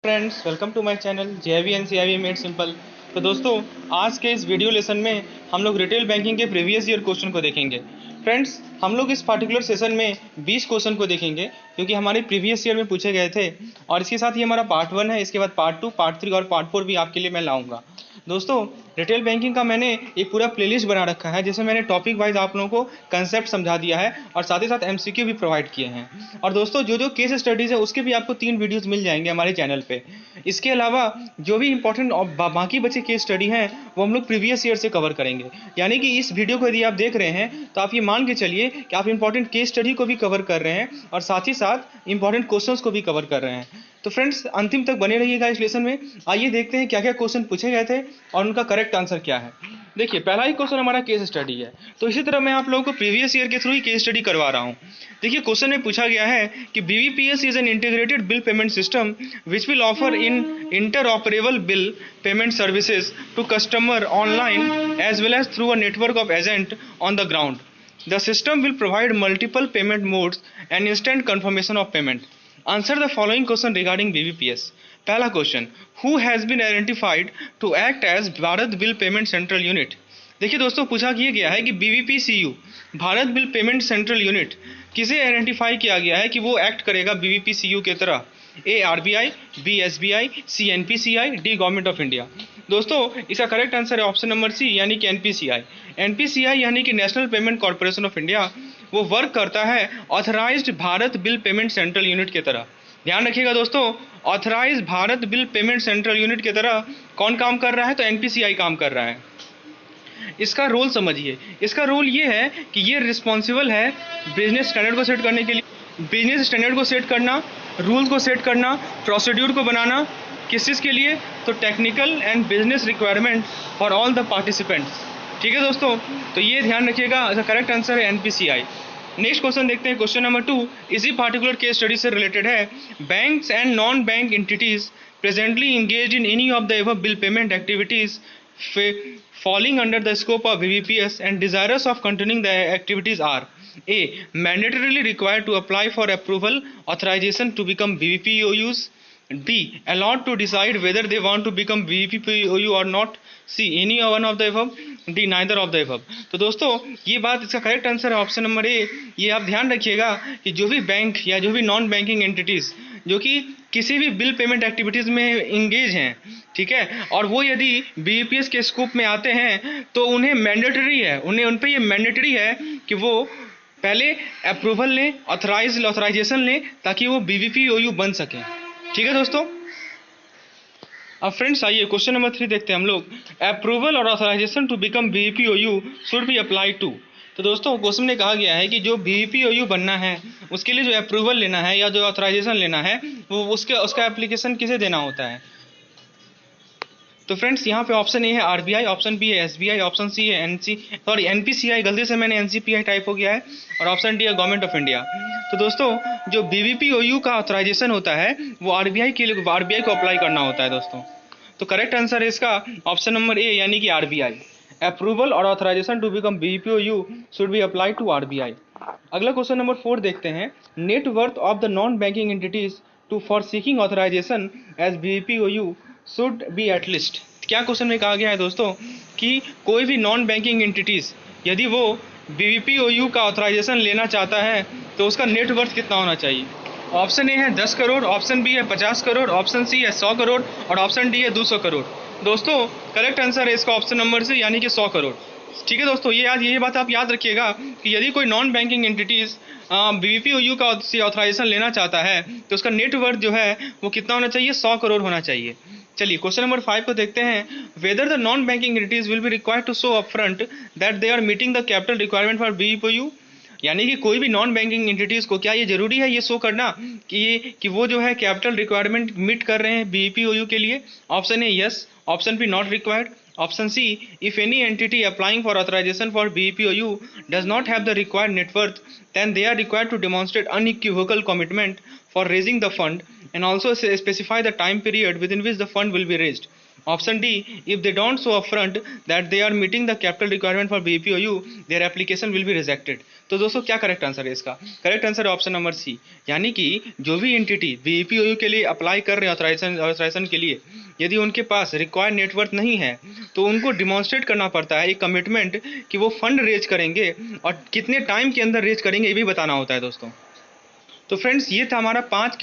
Friends, welcome to my channel JIV and CIV made simple. तो दोस्तों, आज के इस वीडियो लेसन में हम लोग रिटेल बैंकिंग के प्रीवियस ईयर क्वेश्चन को देखेंगे। फ्रेंड्स, हम लोग इस पार्टिकुलर सेशन में 20 क्वेश्चन को देखेंगे क्योंकि हमारे प्रीवियस ईयर में पूछे गए थे। और इसके साथ ही हमारा पार्ट 1 है, इसके बाद पार्ट 2, पार्ट 3 और पार्ट 4 भी आपके लिए मैं लाऊंगा। दोस्तों, रिटेल बैंकिंग का मैंने एक पूरा प्लेलिस्ट बना रखा है जिसमें मैंने टॉपिक वाइज आप लोगों को कंसेप्ट समझा दिया है और साथ ही साथ एमसीक्यू भी प्रोवाइड किए हैं। और दोस्तों, जो जो केस स्टडीज है उसके भी आपको 3 वीडियोस मिल जाएंगे हमारे चैनल पे। इसके अलावा जो भी इंपॉर्टेंट बाकी बचे केस स्टडी हैं वो हम लोग प्रीवियस ईयर से कवर करेंगे। यानी कि इस वीडियो को यदि आप देख रहे हैं तो आप ये मान के चलिए कि आप इंपॉर्टेंट केस स्टडी को भी कवर कर रहे हैं और साथ ही साथ इंपॉर्टेंट क्वेश्चंस को भी कवर कर रहे हैं। तो फ्रेंड्स, अंतिम तक बने रहिएगा इस लेसन में। आइए देखते हैं क्या क्या क्वेश्चन पूछे गए थे और उनका करेक्ट आंसर क्या है। देखिए, पहला ही क्वेश्चन हमारा केस स्टडी है, तो इसी तरह मैं आप लोगों को प्रीवियस ईयर के थ्रू ही केस स्टडी करवा रहा हूं। देखिए, क्वेश्चन में पूछा गया है कि BBPS is an integrated bill payment system which will offer in interoperable bill payment services to customer online as well as through a network of agent on the ground. The system will provide multiple payment modes and instant confirmation of payment. Answer the following question regarding BBPS. पहला question, who has been identified to act as Bharat bill payment central unit. देखिए दोस्तों, पूछा किया गया है कि BBPCU Bharat bill payment central unit किसे identify किया गया है कि वो एक्ट करेगा बीबीपीसीयू की तरह। A RBI, B SBI, C NPCI, D government of India. दोस्तों, इसका करेक्ट आंसर है ऑप्शन नंबर सी, यानी कि एनपीसीआई। एनपीसीआई यानी कि national payment corporation of India, वो वर्क करता है authorised Bharat bill payment central unit की तरह। ध्यान रखिएगा दोस्तों, authorised Bharat bill payment central unit की तरह कौन काम कर रहा है? तो एनपीसीआई काम कर रहा है। इसका रोल समझिए। इसका रोल ये है कि ये रिस्पॉन्सिबल है बिजनेस स्टैंडर्ड को सेट करने के लिए। बिजनेस स्टैंडर्ड को सेट करना, रूल को सेट करना, प्रोसीड्यूर को बनाना, किस चीज़ के लिए? तो technical and business requirement for all the participants. ठीक है दोस्तों, तो ये ध्यान रखिएगा। इसका करेक्ट आंसर है एनपीसीआई। नेक्स्ट क्वेश्चन देखते हैं, क्वेश्चन नंबर 2 इसी पार्टिकुलर केस स्टडी से रिलेटेड है। Banks and non bank entities presently engage in any of the above bill payment activities falling under the scope of BBPS and desirous of continuing the activities are: A. Mandatorily required to apply for approval authorization to become BBPOUs. B. Allowed to decide whether they want to become BBPOU or not. C. Any one of the above. D. Neither of the above. तो दोस्तों, ये बात, इसका correct answer है option number A. ये आप ध्यान रखिएगा कि जो भी बैंक या जो भी नॉन बैंकिंग एंटिटीज जो कि किसी भी बिल पेमेंट एक्टिविटीज़ में इंगेज हैं, ठीक है, और वो यदि बीबीपीएस के स्कोप में आते हैं तो उन्हें मैंडेटरी है, उन पे ये मैंडेटरी है कि वो पहले अप्रूवल लें, ऑथराइजेशन लें, ताकि वो बीबीपीओयू बन सकें। ठीक है दोस्तों। अब फ्रेंड्स, आइए क्वेश्चन नंबर 3 देखते हैं हम लोग। अप्रूवल और authorisation to become BBPOU should be apply to. तो दोस्तों, क्वेश्चन में कहा गया है कि जो बीबीपीओयू बनना है उसके लिए जो अप्रूवल लेना है या जो ऑथराइजेशन लेना है वो उसका एप्लीकेशन किसे देना होता है? तो फ्रेंड्स, यहाँ पे ऑप्शन ए है आरबीआई, ऑप्शन बी है एसबीआई, ऑप्शन सी है एनपीसीआई, गलती से मैंने एनसीपीआई टाइप हो गया है, और ऑप्शन डी है गवर्नमेंट ऑफ इंडिया। तो दोस्तों, जो बीबीपीओयू का ऑथराइजेशन होता है वो आरबीआई को अप्लाई करना होता है दोस्तों। तो करेक्ट आंसर है इसका ऑप्शन नंबर ए, यानी कि आरबीआई। अप्रूवल और authorisation to become BBPOU should be apply to RBI. अगला क्वेश्चन नंबर 4 देखते हैं। Net worth of the non banking entities to for seeking authorisation as BBPOU should be at least. क्या question में कहा गया है दोस्तों कि कोई भी नॉन बैंकिंग एंटिटीज यदि वो बीबीपीओयू का ऑथराइजेशन लेना चाहता है तो उसका नेट वर्थ कितना होना चाहिए? ऑप्शन ए है 10 करोड़, ऑप्शन बी है 50 करोड़, ऑप्शन सी है 100 करोड़ और ऑप्शन डी है 200 करोड़। दोस्तों, करेक्ट आंसर है इसका ऑप्शन नंबर से, यानी कि 100 करोड़। ठीक है दोस्तों, ये बात आप याद रखिएगा कि यदि कोई नॉन बैंकिंग एंटिटीज बीबीपीओयू का ऑथराइजेशन लेना चाहता है तो उसका नेट वर्थ जो है वो कितना होना चाहिए? 100 करोड़ होना चाहिए। चलिए क्वेश्चन नंबर 5 को देखते हैं। Whether the non banking entities will be required to show upfront that they are meeting the capital requirement for BBPOU. यानी कि कोई भी नॉन बैंकिंग एंटिटीज को क्या ये जरूरी है ये शो करना कि वो जो है कैपिटल रिक्वायरमेंट मीट कर रहे हैं बीबीपीओयू के लिए? Option A yes, option B not required, option C if any entity applying for authorization for BPOU does not have the required net worth, then they are required to demonstrate unequivocal commitment for raising the fund and also specify the time period within which the fund will be raised. Option D, if they don't show upfront that they are meeting the capital requirement for BPOU their application will be rejected. तो दोस्तों क्या correct answer है इसका? Correct answer है option number C, यानी कि जो भी एंटिटी बीपीओयू के लिए अप्लाई कर रहे हैं ऑथराइजेशन के लिए, यदि उनके पास रिक्वायर्ड नेटवर्थ नहीं है तो उनको डिमॉन्स्ट्रेट करना पड़ता है एक कमिटमेंट कि वो फंड रेज करेंगे और कितने टाइम के अंदर रेज करेंगे, ये भी बताना होता है दोस्तों। तो फ्रेंड्स ये था हमारा पांच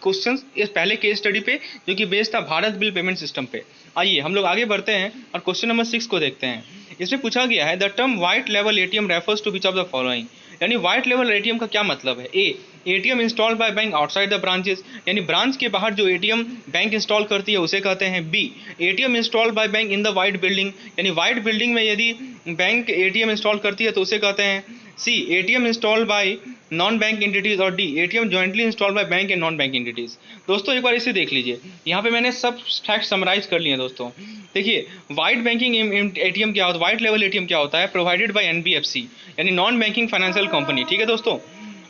क्वेश्चन इस पहले केस स्टडी पे, जो कि बेस्ड था भारत बिल पेमेंट सिस्टम पे। आइए हम लोग आगे बढ़ते हैं और क्वेश्चन नंबर 6 को देखते हैं। इसमें पूछा गया है the term white level ATM refers to which of the following, यानी व्हाइट लेवल एटीएम का क्या मतलब है? A, ATM installed by bank outside the branches, यानी ब्रांच के बाहर जो एटीएम बैंक इंस्टॉल करती है उसे कहते हैं। B, ATM installed by bank in the white building, यानी व्हाइट बिल्डिंग में यदि बैंक एटीएम इंस्टॉल करती है तो उसे कहते हैं। C, ATM installed by non bank entities, और D, ATM jointly installed by bank and non bank entities. दोस्तों एक बार इसे देख लीजिए, यहाँ पे मैंने सब फैक्ट समराइज कर लिए हैं दोस्तों। देखिए व्हाइट बैंकिंग एटीएम क्या होता है, व्हाइट लेवल एटीएम क्या होता है? प्रोवाइडेड बाय एनबीएफसी, यानी नॉन बैंकिंग फाइनेंशियल कंपनी। ठीक है दोस्तों,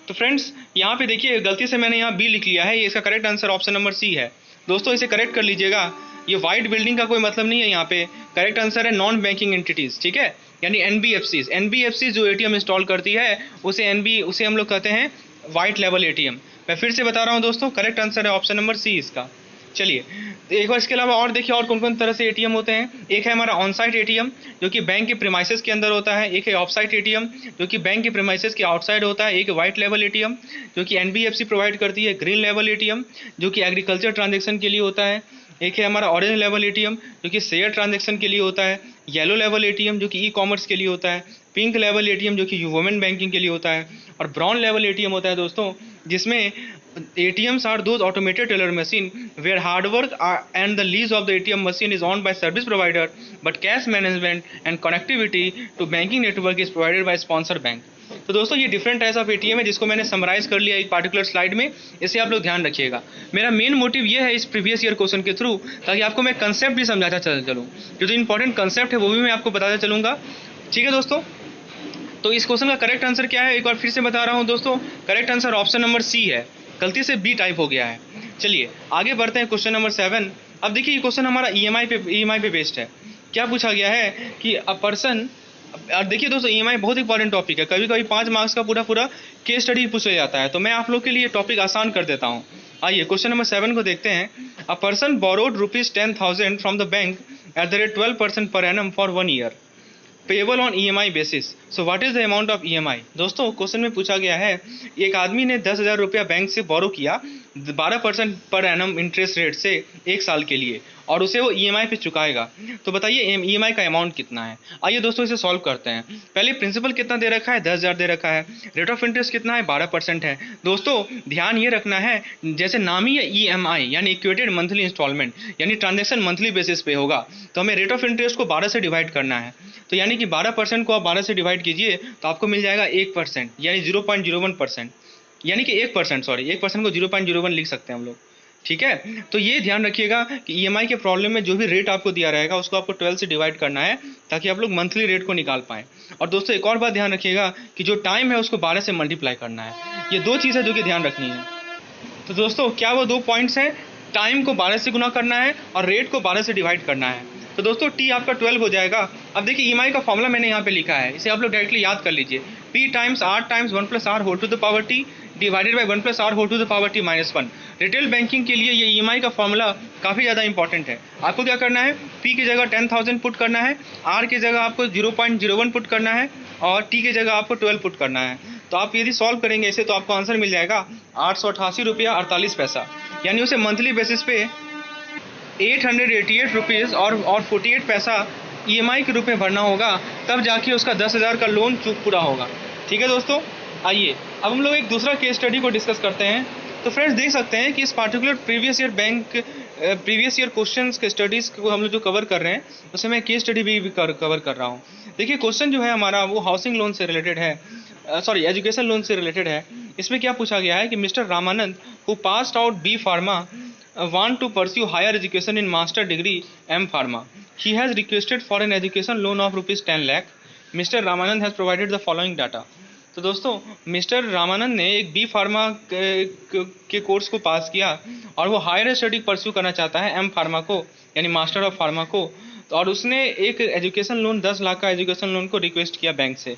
तो फ्रेंड्स यहाँ पे देखिए गलती से मैंने यहाँ बी लिख लिया है, ये इसका correct answer option number C है। दोस्तों इसे करेक्ट कर लीजिएगा, ये व्हाइट बिल्डिंग का कोई मतलब नहीं है यहाँ पे, करेक्ट आंसर है नॉन बैंकिंग एंटिटीज। ठीक है, यानी एनबीएफसी, एनबीएफसी जो एटीएम इंस्टॉल करती है उसे हम लोग कहते हैं व्हाइट लेवल एटीएम। मैं फिर से बता रहा हूँ दोस्तों, करेक्ट आंसर है ऑप्शन नंबर सी इसका। चलिए तो एक बार इसके अलावा और देखिए और कौन कौन तरह से एटीएम होते हैं। एक है हमारा ऑन साइट एटीएम जो कि बैंक के प्रीमाइसेस के अंदर होता है, एक है ऑफ साइट एटीएम जो कि बैंक के प्रीमाइसेस के आउटसाइड होता है, एक व्हाइट लेवल एटीएम जो कि एनबीएफसी प्रोवाइड करती है, ग्रीन लेवल एटीएम जो कि एग्रीकल्चर ट्रांजेक्शन के लिए होता है, एक है हमारा ऑरेंज लेवल एटीएम जो कि शेयर ट्रांजेक्शन के लिए होता है, येलो लेवल एटीएम जो कि ई कॉमर्स के लिए होता है, पिंक लेवल एटीएम जो कि वुमेन बैंकिंग के लिए होता है, और ब्राउन लेवल एटीएम होता है दोस्तों जिसमें ATMs are those automated teller machine where hard work and the lease of the ATM machine is owned by service provider, but cash management and connectivity to banking network is provided by sponsor bank। तो दोस्तों ये different types of ATM है जिसको मैंने summarise कर लिया एक particular slide में, इसे आप लोग ध्यान रखिएगा। मेरा मेन मोटिव ये है इस प्रीवियस ईयर क्वेश्चन के थ्रू, ताकि आपको मैं कंसेप्ट भी समझाता चलूँ, जो इंपॉर्टेंट कंसेप्ट है वो भी मैं आपको बताता चलूँगा। ठीक है दोस्तों, तो इस क्वेश्चन का करेक्ट आंसर क्या है एक बार फिर से बता रहा हूँ दोस्तों, correct answer option number C है, गलती से बी टाइप हो गया है। चलिए आगे बढ़ते हैं क्वेश्चन नंबर 7। अब देखिए ये क्वेश्चन हमारा ईएमआई पे बेस्ड है। क्या पूछा गया है कि अ पर्सन, और देखिए दोस्तों ईएमआई बहुत इंपॉर्टेंट टॉपिक है, कभी कभी 5 मार्क्स का पूरा केस स्टडी पूछा जाता है, तो मैं आप लोग के लिए टॉपिक आसान कर देता हूँ। आइए क्वेश्चन नंबर 7 को देखते हैं। A person borrowed ₹10,000 from the bank at the rate 12% per annum for 1 year payable on EMI basis, so what is the amount of EMI। दोस्तों क्वेश्चन में पूछा गया है एक आदमी ने 10,000 रुपया बैंक से बोरो किया 12% पर एनम इंटरेस्ट रेट से 1 साल के लिए, और उसे वो EMI पे चुकाएगा। तो बताइए EMI का अमाउंट कितना है। आइए दोस्तों इसे सॉल्व करते हैं। पहले प्रिंसिपल कितना दे रखा है, 10,000 दे रखा है, रेट ऑफ इंटरेस्ट कितना है, 12% है। दोस्तों ध्यान ये रखना है, जैसे नाम ही है EMI यानी इक्वेटेड मंथली इंस्टॉलमेंट, यानी ट्रांजेक्शन मंथली बेसिस पे होगा, तो हमें रेट ऑफ इंटरेस्ट को 12 से डिवाइड करना है। तो यानी कि 12% को आप 12 से डिवाइड कीजिए तो आपको मिल जाएगा 1%, यानी 0.01%, यानी कि 1%, सॉरी 1% को 0.01 लिख सकते हैं हम लोग। ठीक है, तो ये ध्यान रखिएगा कि EMI के प्रॉब्लम में जो भी रेट आपको दिया रहेगा उसको आपको 12 से डिवाइड करना है, ताकि आप लोग मंथली रेट को निकाल पाएँ। और दोस्तों एक और बात ध्यान रखिएगा कि जो टाइम है उसको 12 से मल्टीप्लाई करना है। ये 2 चीज़ है जो कि ध्यान रखनी है। तो दोस्तों क्या वो 2 पॉइंट्स हैं, टाइम को 12 से गुना करना है और रेट को 12 से डिवाइड करना है। तो दोस्तों टी आपका 12 हो जाएगा। अब देखिए EMI का फॉर्मूला मैंने यहाँ पे लिखा है, इसे आप लोग डायरेक्टली याद कर लीजिए, P times R times 1 + R whole to the power T divided by 1 + R whole to the power T - 1। Retail banking के लिए ये EMI का फॉर्मूला काफ़ी ज़्यादा इंपॉर्टेंट है। आपको क्या करना है, P की जगह 10,000 पुट करना है, R की जगह आपको 0.01 पुट करना है, और T की जगह आपको 12 पुट करना है। तो आप यदि सॉल्व करेंगे इसे तो आपको आंसर मिल जाएगा 888 रुपया 48 पैसा, यानी उसे मंथली बेसिस पे 888 रुपीज़ और 48 पैसा EMI के रूप में भरना होगा, तब जाके उसका 10,000 का लोन पूरा होगा। ठीक है दोस्तों, आइए अब हम लोग एक दूसरा केस स्टडी को डिस्कस करते हैं। तो फ्रेंड्स देख सकते हैं कि इस पार्टिकुलर प्रीवियस ईयर क्वेश्चंस के स्टडीज़ को हम लोग जो कवर कर रहे हैं उससे मैं केस स्टडी भी कवर कर रहा हूँ। देखिए क्वेश्चन जो है हमारा वो हाउसिंग लोन से रिलेटेड है, सॉरी एजुकेशन लोन से रिलेटेड है। इसमें क्या पूछा गया है कि mister Ramanand who passed out B Pharma want to pursue higher education in master degree M Pharma. He has requested for an education loan of ₹10 lakh. Mr. Ramanand has provided the following data. तो दोस्तों mister Ramanand ने एक B pharma के course को पास किया और वो higher study pursue करना चाहता है एम फार्मा को, यानी मास्टर ऑफ फार्मा को। तो और उसने एक एजुकेशन लोन 10 लाख का एजुकेशन लोन को रिक्वेस्ट किया बैंक से।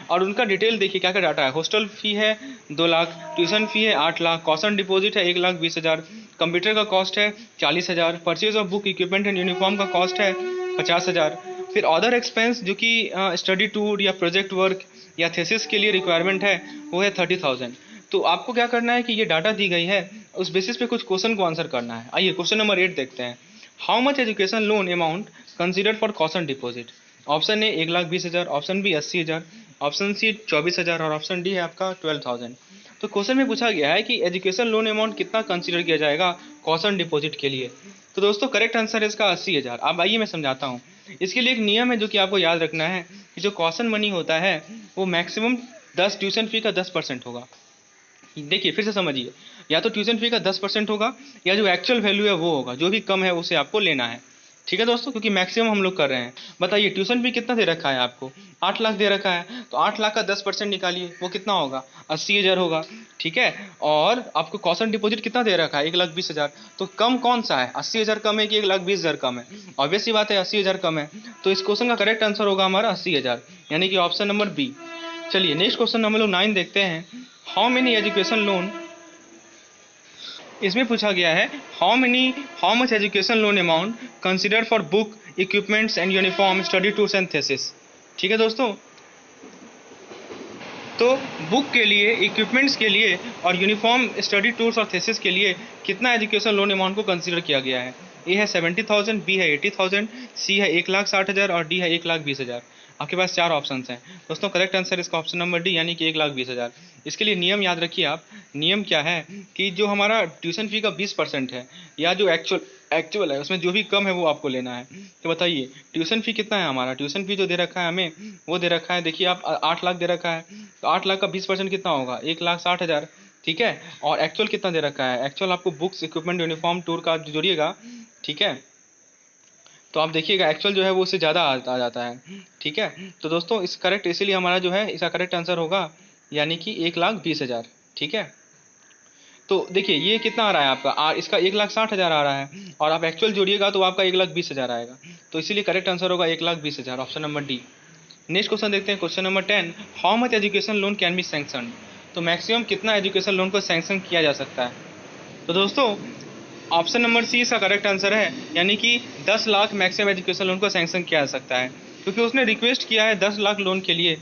और उनका डिटेल देखिए क्या क्या डाटा है। हॉस्टल फी है 2 लाख, ट्यूशन फी है 8 लाख, कॉशन डिपॉजिट है 1,20,000, कंप्यूटर का कॉस्ट है 40,000, purchase of book equipment and uniform का कॉस्ट है 50,000। फिर अदर एक्सपेंस जो कि स्टडी टूर या प्रोजेक्ट वर्क या थेसिस के लिए रिक्वायरमेंट है वो है 30,000। तो आपको क्या करना है कि ये डाटा दी गई है, उस बेसिस पे कुछ क्वेश्चन को आंसर करना है। आइए क्वेश्चन नंबर 8 देखते हैं। How much education loan amount consider for caution deposit? Option A 1,20,000, option B 80,000, option C 24,000 और ऑप्शन डी है आपका 12,000। तो क्वेश्चन में पूछा गया है कि एजुकेशन लोन अमाउंट कितना कंसिडर किया जाएगा कॉशन डिपॉजिट के लिए। तो दोस्तों करेक्ट आंसर है इसका 80,000। अब आइए मैं समझाता हूँ। इसके लिए एक नियम है जो कि आपको याद रखना है कि जो कॉशन मनी होता है वो मैक्सिमम 10 ट्यूशन फी का 10% होगा। देखिए फिर से समझिए, या तो ट्यूशन फी का 10% होगा या जो एक्चुअल वैल्यू है वो होगा, जो भी कम है उसे आपको लेना है। ठीक है दोस्तों, क्योंकि मैक्सिमम हम लोग कर रहे हैं। बताइए ट्यूशन फी कितना दे रखा है आपको? 8 लाख दे रखा है, तो 8 लाख का 10% निकालिए, वो कितना होगा? 80,000 होगा। ठीक है, और आपको कॉशन डिपॉजिट कितना दे रखा है? 1,20,000। तो कम कौन सा है? 80,000 कम है कि 1,20,000 कम है? ऑब्वियस सी बात है 80,000 कम है। तो इस क्वेश्चन का करेक्ट आंसर होगा हमारा 80,000, यानी कि ऑप्शन नंबर बी। चलिए नेक्स्ट क्वेश्चन हम लोग 9 देखते हैं। हाउ मेनी एजुकेशन लोन, इसमें पूछा गया है how much education loan amount consider for book equipments and uniform study tools and thesis. ठीक है दोस्तों, तो बुक के लिए, इक्विपमेंट्स के लिए और यूनिफॉर्म स्टडी टूल्स और थेसिस के लिए कितना एजुकेशन लोन अमाउंट को कंसीडर किया गया है? ए है 70,000, बी है 80,000, सी है 1,60,000 और डी है 1,20,000। आपके पास 4 ऑप्शन हैं दोस्तों। करेक्ट आंसर इसका ऑप्शन नंबर डी, यानी कि 1,20,000। इसके लिए नियम याद रखिए आप। नियम क्या है कि जो हमारा ट्यूशन फी का 20% है या जो एक्चुअल है उसमें जो भी कम है वो आपको लेना है। तो बताइए ट्यूशन फी कितना है हमारा? ट्यूशन फी जो दे रखा है हमें वो दे रखा है, देखिए आप 8 लाख दे रखा है, तो 8 लाख का 20% कितना होगा? 1,60,000। ठीक है, और एक्चुअल कितना दे रखा है? एक्चुअल आपको बुक्स इक्विपमेंट यूनिफॉर्म टूर का जोड़िएगा, ठीक है, तो आप देखिएगा एक्चुअल जो है वो उससे ज़्यादा आ जाता है। ठीक है, तो दोस्तों इस करेक्ट, इसीलिए हमारा जो है इसका करेक्ट आंसर होगा यानी कि 1,20,000। ठीक है, तो देखिए ये कितना आ रहा है आपका? इसका 1,60,000 आ रहा है, और आप एक्चुअल जोड़िएगा तो आपका 1,20,000 आएगा। तो इसीलिए करेक्ट आंसर होगा 1,20,000, option number D. Next question देखते हैं, question number 10। How much education loan can be sanction? तो मैक्सिमम कितना एजुकेशन लोन को सैंक्शन किया जा सकता है? तो दोस्तों ऑप्शन नंबर सी इसका करेक्ट आंसर है, यानी कि 10 लाख मैक्सिमम एजुकेशन लोन को सैंक्शन किया जा सकता है, क्योंकि उसने रिक्वेस्ट किया है 10 लाख लोन के लिए।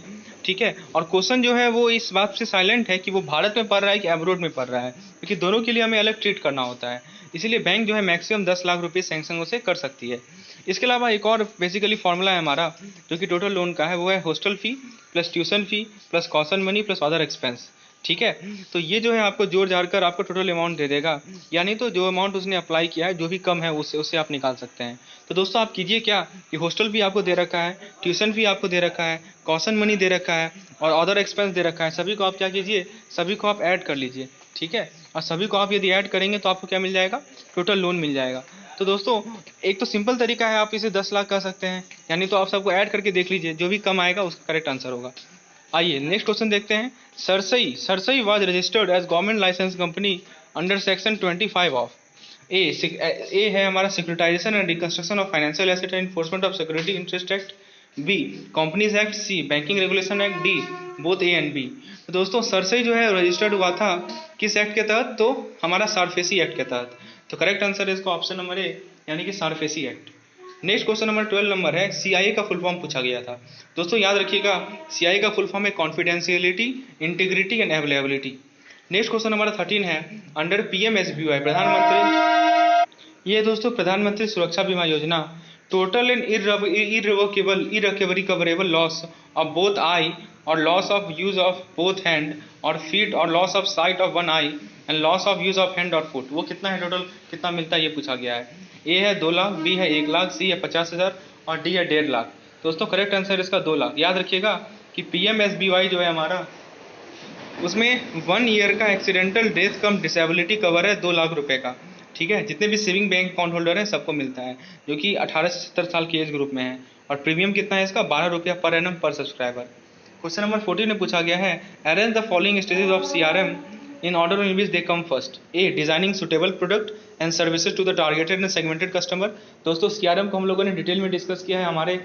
ठीक है, और क्वेश्चन जो है वो इस बात से साइलेंट है कि वो भारत में पढ़ रहा है कि अब्रोड में पढ़ रहा है, क्योंकि दोनों के लिए हमें अलग ट्रीट करना होता है। इसीलिए बैंक जो है मैक्सिमम 10 लाख रुपये सैंक्शन उसे कर सकती है। इसके अलावा एक और बेसिकली फॉर्मूला है हमारा जो कि टोटल लोन का है, वो है hostel fee plus tuition fee plus caution money plus other expense. ठीक है, तो ये जो है आपको जोड़ जाड़ कर आपको टोटल अमाउंट दे देगा, यानी तो जो अमाउंट उसने अप्लाई किया है जो भी कम है उससे आप निकाल सकते हैं। तो दोस्तों आप कीजिए क्या कि हॉस्टल भी आपको दे रखा है, ट्यूशन फी आपको दे रखा है, कॉशन मनी दे रखा है और अदर एक्सपेंस दे रखा है, सभी को आप क्या कीजिए, सभी को आप ऐड कर लीजिए। ठीक है, और सभी को आप यदि ऐड करेंगे तो आपको क्या मिल जाएगा? टोटल लोन मिल जाएगा। तो दोस्तों एक तो सिंपल तरीका है, आप इसे 10 लाख कह सकते हैं, यानी तो आप सबको ऐड करके देख लीजिए, जो भी कम आएगा उसका करेक्ट आंसर होगा। आइए नेक्स्ट क्वेश्चन देखते हैं। CERSAI was registered as government licence company under section 25 of A है हमारा securitisation and reconstruction of financial asset and enforcement of security interest act, B companies act, C banking regulation act, D both A and B. तो दोस्तों सरसई जो है registered हुआ था किस act के तहत? तो हमारा सारफेसी एक्ट के तहत। तो करेक्ट आंसर है इसका ऑप्शन नंबर ए, यानी कि SARFAESI act. Next question number 12 number है, सीआईए का फुल फॉर्म पूछा गया था। दोस्तों याद रखिएगा सीआईए का फुल फॉर्म है confidentiality, integrity and availability. Next question number 13 है, अंडर पीएमएसबीवाई प्रधानमंत्री, ये दोस्तों प्रधानमंत्री Suraksha Bima Yojana, total and irrecoverable loss of both eye और loss of use of both hand और फीट और loss of sight of one eye and loss of use of hand और foot, वो कितना है? टोटल कितना मिलता है ये पूछा गया है। ए है 2 लाख, बी है 1 लाख, सी है 50,000 और डी है 1.5 लाख। दोस्तों करेक्ट आंसर इसका 2 लाख। याद रखिएगा कि पीएमएसबीवाई जो है हमारा, उसमें 1 ईयर का एक्सीडेंटल डेथ कम डिसेबिलिटी कवर है 2 लाख रुपए का। ठीक है, जितने भी सेविंग बैंक अकाउंट होल्डर हैं सबको मिलता है, जो कि 18 से 70 साल के एज ग्रुप में है। और प्रीमियम कितना है इसका? 12 रुपया पर एनम पर सब्सक्राइबर। क्वेश्चन नंबर 14 में पूछा गया है, arrange the following stages of CRM in order in which they come first. A. Designing suitable product and services to the targeted and segmented customer. दोस्तों CRM को हम लोगों ने डिटेल में डिस्कस किया है हमारे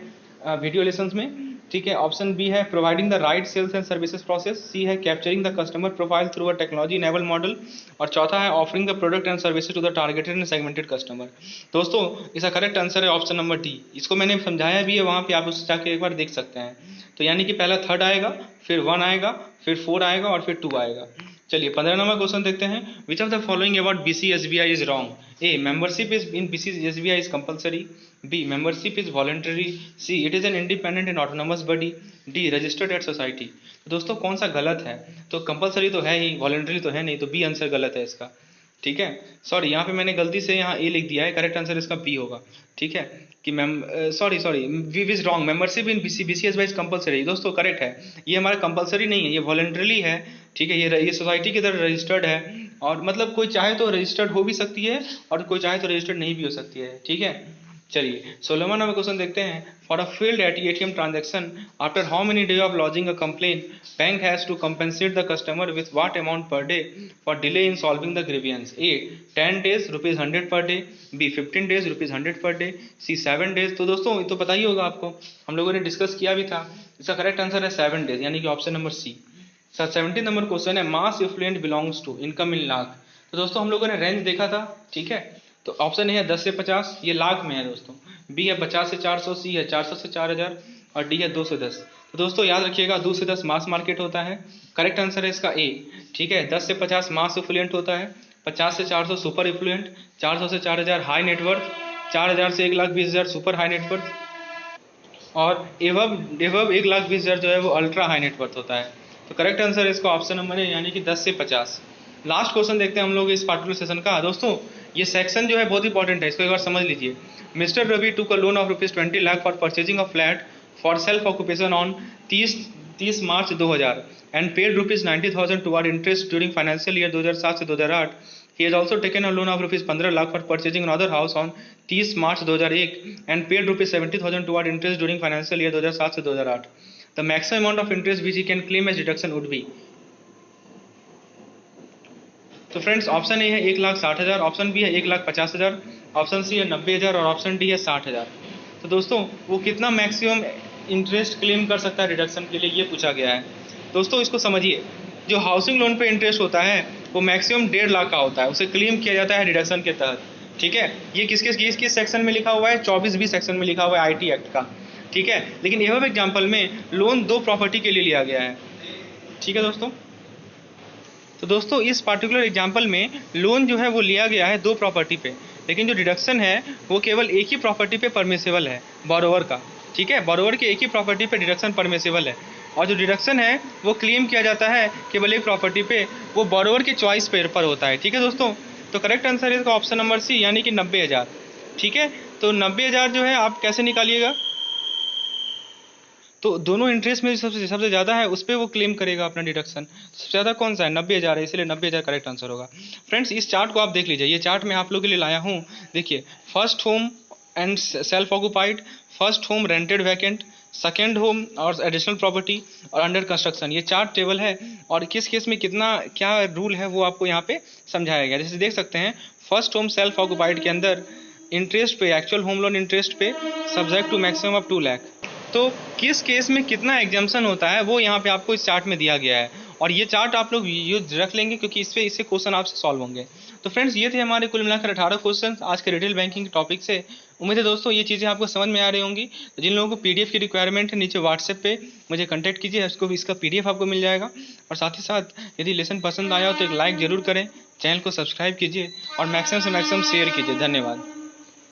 वीडियो लेसन्स में, ठीक है। ऑप्शन बी है providing the right sales and services process. C है capturing the customer profile through a technology enable model. और चौथा है offering the product and services to the targeted and segmented customer. दोस्तों इसका करेक्ट आंसर है option number D. इसको मैंने समझाया भी है वहाँ पे, आप उससे जाके एक बार देख सकते हैं। तो यानी कि पहला 3rd आएगा, फिर 1 आएगा, फिर 4 आएगा और फिर 2 आएगा। चलिए 15 नंबर क्वेश्चन देखते हैं। Which of the following about BCSBI is wrong. A. Membership is in BCSBI is compulsory. B. Membership is voluntary. C. It is an independent and autonomous body. D. Registered at society. तो दोस्तों कौन सा गलत है? तो compulsory तो है ही, voluntary तो है नहीं, तो बी आंसर गलत है इसका, ठीक है। सॉरी यहाँ पे मैंने गलती से यहाँ ए लिख दिया है, करेक्ट आंसर इसका बी होगा, ठीक है। कि sorry B is wrong, membership in BCSBI is compulsory. दोस्तों करेक्ट है, ये हमारा कंपलसरी नहीं है, ये वॉलंटरली है, ठीक है। ये सोसाइटी की तरह रजिस्टर्ड है, और मतलब कोई चाहे तो रजिस्टर्ड हो भी सकती है और कोई चाहे तो रजिस्टर्ड नहीं भी हो सकती है, ठीक है। चलिए 16वां नंबर क्वेश्चन देखते हैं। For a failed ATM transaction after how many day of lodging a complain bank has to compensate the customer with what amount per day for delay in solving the grievance. A. 10 days ₹100 per day. B. 15 days ₹100 per day. C. 7 days। तो दोस्तों ये तो पता ही होगा आपको, हम लोगों ने डिस्कस किया भी था। इसका करेक्ट आंसर है 7 days, यानी कि ऑप्शन नंबर सी। 17 नंबर क्वेश्चन है, mass affluent belongs to income in lakh. तो दोस्तों हम लोगों ने रेंज देखा था, ठीक है। तो ऑप्शन ए है 10 से 50, ये लाख में है दोस्तों। बी है 50 से 400, सी है 400 से 4000 और डी है 2 से 10। तो दोस्तों याद रखिएगा 2 से 10 मास मार्केट होता है, करेक्ट आंसर है इसका ए, ठीक है। 10 से 50 मास इफ्लुएंट होता है, 50 से 400 सुपर इफ्लुएंट, 400 से 4000 हाई नेटवर्थ, 4000 से 1,20,000 सुपर हाई नेटवर्थ, और एवब 1,20,000 जो है वो अल्ट्रा हाई नेटवर्थ होता है। तो करेक्ट आंसर है इसका ऑप्शन नंबर है, यानी कि 10 से 50। लास्ट क्वेश्चन देखते हैं हम लोग इस पार्टिकुलर सेशन का। दोस्तों ये सेक्शन जो है बहुत इंपॉर्टेंट है, इसको एक बार समझ लीजिए। Mister Ravi took a loan of ₹20 lakh for purchasing a flat for self occupation on 30 March 2000 and paid ₹90,000 toward interest during financial year 2007 से 2008। He has also taken a loan of ₹15 lakh for purchasing another house on 30 March 2001 and paid ₹70,000 toward interest during financial year 2007 से 2008. The maximum amount of interest which he can claim as deduction would be। तो friends option A है 1,60,000, option B है 1,50,000, option C है 90,000 और option D है 60,000। तो दोस्तों वो कितना मैक्सिमम इंटरेस्ट क्लेम कर सकता है डिडक्शन के लिए, ये पूछा गया है। दोस्तों इसको समझिए, जो हाउसिंग लोन पे इंटरेस्ट होता है वो मैक्सिमम 1.5 लाख का होता है, उसे क्लेम किया जाता है डिडक्शन के तहत, ठीक है। ये किस सेक्शन में लिखा हुआ है? 24B सेक्शन में लिखा हुआ है IT एक्ट का, ठीक है। लेकिन एवब एग्जाम्पल में लोन 2 प्रॉपर्टी के लिए लिया गया है, ठीक है दोस्तों। तो दोस्तों इस पार्टिकुलर एग्जाम्पल में लोन जो है वो लिया गया है 2 प्रॉपर्टी पे, लेकिन जो डिडक्शन है वो केवल एक ही प्रॉपर्टी पे परमिसेबल है, बोरोवर का, ठीक है। बोरोवर के एक ही प्रॉपर्टी पे डिडक्शन परमिसेबल है, और जो डिडक्शन है वो क्लेम किया जाता है केवल एक प्रॉपर्टी पे, वो बोरोवर के चॉइस पर होता है, ठीक है दोस्तों। तो करेक्ट आंसर है इसका ऑप्शन नंबर सी, यानी कि 90,000, ठीक है। तो 90,000 जो है आप कैसे निकालिएगा? तो दोनों इंटरेस्ट में सबसे ज़्यादा है उस पर वो क्लेम करेगा अपना डिडक्शन। सबसे ज़्यादा कौन सा है? 90,000 है, इसलिए 90,000 करेक्ट आंसर होगा। फ्रेंड्स इस चार्ट को आप देख लीजिए, ये चार्ट मैं आप लोगों के लिए लाया हूँ। देखिए, first home and self occupied, first home rented vacant, second home और एडिशनल प्रॉपर्टी और अंडर कंस्ट्रक्शन, ये 4 टेबल है। और किस केस में कितना क्या रूल है वो आपको यहाँ पे समझाया गया। जैसे देख सकते हैं फर्स्ट होम सेल्फ ऑक्यूपाइड के अंदर interest pay, actual home loan interest pay subject to maximum of 2 lakh. तो किस केस में कितना एग्जाम्पशन होता है वो यहाँ पे आपको इस चार्ट में दिया गया है, और ये चार्ट आप लोग यूज रख लेंगे क्योंकि इससे क्वेश्चन आपसे सॉल्व होंगे। तो फ्रेंड्स ये थे हमारे कुल मिलाकर 18 क्वेश्चन आज के रिटेल बैंकिंग के टॉपिक से। उम्मीद है दोस्तों ये चीज़ें आपको समझ में आ रही होंगी। तो जिन लोगों को PDF की रिक्वायरमेंट है नीचे व्हाट्सएप पे मुझे कंटेक्ट कीजिए, उसको भी इसका PDF आपको मिल जाएगा। और साथ ही साथ यदि लेसन पसंद आया हो तो एक लाइक ज़रूर करें, चैनल को सब्सक्राइब कीजिए और मैक्सिमम से मैक्सिमम शेयर कीजिए। धन्यवाद।